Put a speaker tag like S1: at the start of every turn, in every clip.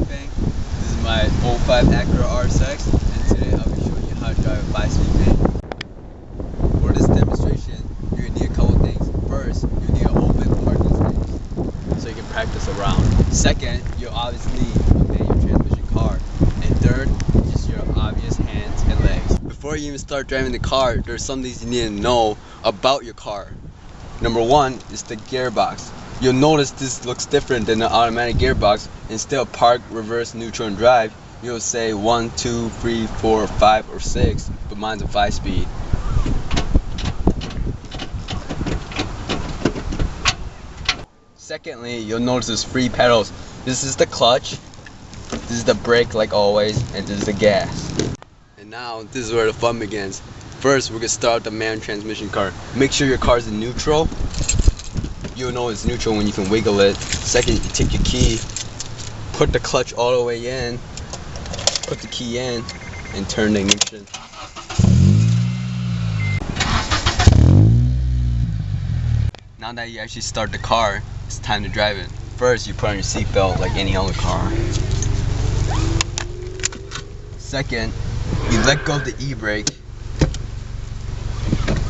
S1: Fang. This is my 05 Acura RSX, and today I'll be showing you how to drive a 5-speed manual. For this demonstration, you're going to need a couple things. First, you need an open parking space so you can practice around. Second, you'll obviously need a manual transmission car. And third, just your obvious hands and legs. Before you even start driving the car, there's some things you need to know about your car. Number one is the gearbox. You'll notice this looks different than the automatic gearbox. Instead of park, reverse, neutral, and drive, you'll say 1, 2, 3, 4, 5, or 6, but mine's a 5-speed. Secondly, you'll notice there's 3 pedals. This is the clutch, this is the brake like always, and this is the gas. And now, this is where the fun begins. First, we're going to start the manual transmission car. Make sure your car's in neutral. You'll know it's neutral when you can wiggle it. Second, you take your key, put the clutch all the way in, put the key in, and turn the ignition. Now that you actually start the car, it's time to drive it. First, you put on your seatbelt like any other car. Second, you let go of the e-brake,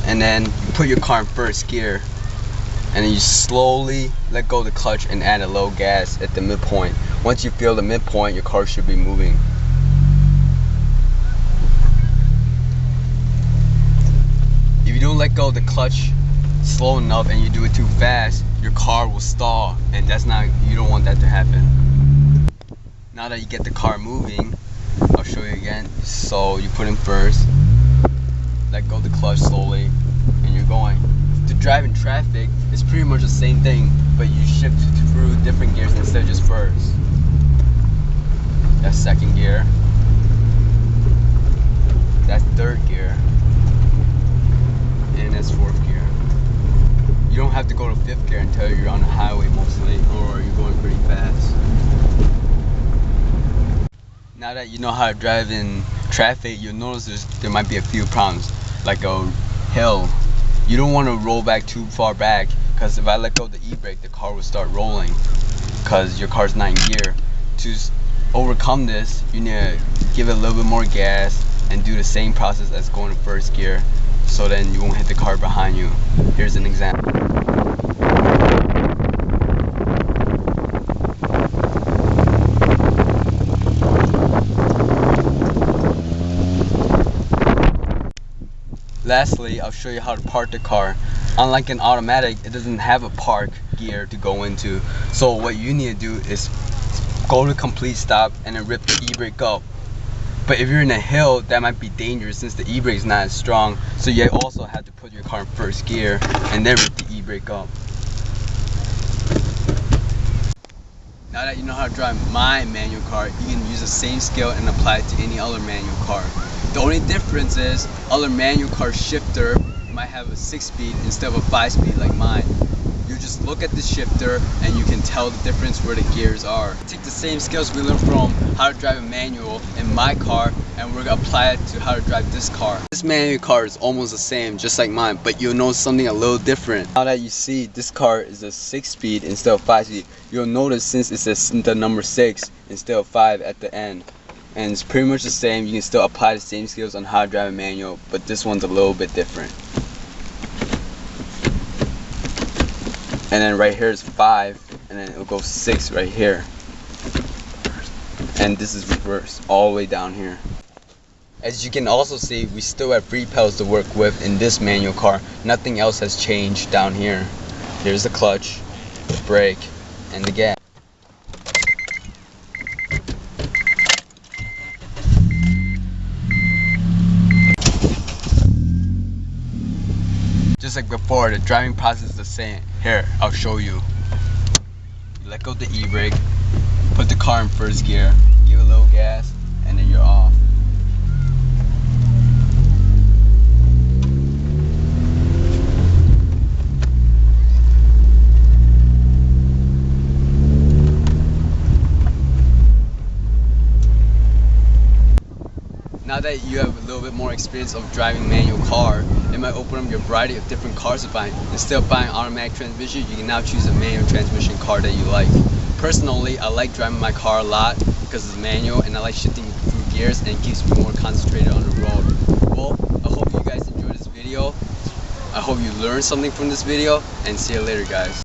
S1: and then you put your car in first gear. And then you slowly let go of the clutch and add a little gas at the midpoint. Once you feel the midpoint, your car should be moving. If you don't let go of the clutch slow enough and you do it too fast, your car will stall, and you don't want that to happen. Now that you get the car moving, I'll show you again. So you put in first, let go of the clutch slowly, and you're going. To drive in traffic, it's pretty much the same thing, but you shift through different gears instead of just first. That's second gear. That's third gear. And that's fourth gear. You don't have to go to fifth gear until you're on the highway mostly, or you're going pretty fast. Now that you know how to drive in traffic, you'll notice there might be a few problems, like a hill. You don't want to roll back too far back, because if I let go of the e-brake, the car will start rolling because your car's not in gear. To overcome this, you need to give it a little bit more gas and do the same process as going to first gear, so then you won't hit the car behind you. Here's an example. Lastly, I'll show you how to park the car. Unlike an automatic, it doesn't have a park gear to go into. So what you need to do is go to complete stop and then rip the e-brake up. But if you're in a hill, that might be dangerous since the e-brake is not as strong. So you also have to put your car in first gear and then rip the e-brake up. Now that you know how to drive my manual car, you can use the same skill and apply it to any other manual car. The only difference is other manual car shifter might have a 6-speed instead of a 5-speed like mine. You just look at the shifter and you can tell the difference where the gears are. Take the same skills we learned from how to drive a manual in my car, and we're going to apply it to how to drive this car. This manual car is almost the same, just like mine, but you'll notice something a little different. Now that you see this car is a 6-speed instead of 5-speed, you'll notice since it says the number 6 instead of 5 at the end. And it's pretty much the same. You can still apply the same skills on how to drive a manual, but this one's a little bit different. And then right here is 5, and then it'll go 6 right here. And this is reverse all the way down here. As you can also see, we still have 3 pedals to work with in this manual car. Nothing else has changed down here. Here's the clutch, the brake, and the gas. Just like before, the driving process is the same. Here, I'll show you. You let go of the e-brake, put the car in first gear, give it a little gas, and then you're off. Now that you have a little bit more experience of driving manual car, it might open up your variety of different cars to buy. Instead of buying automatic transmission, you can now choose a manual transmission car that you like. personally, I like driving my car a lot because it's manual and I like shifting through gears and it keeps me more concentrated on the road. Well, I hope you guys enjoyed this video. I hope you learned something from this video, and see you later, guys.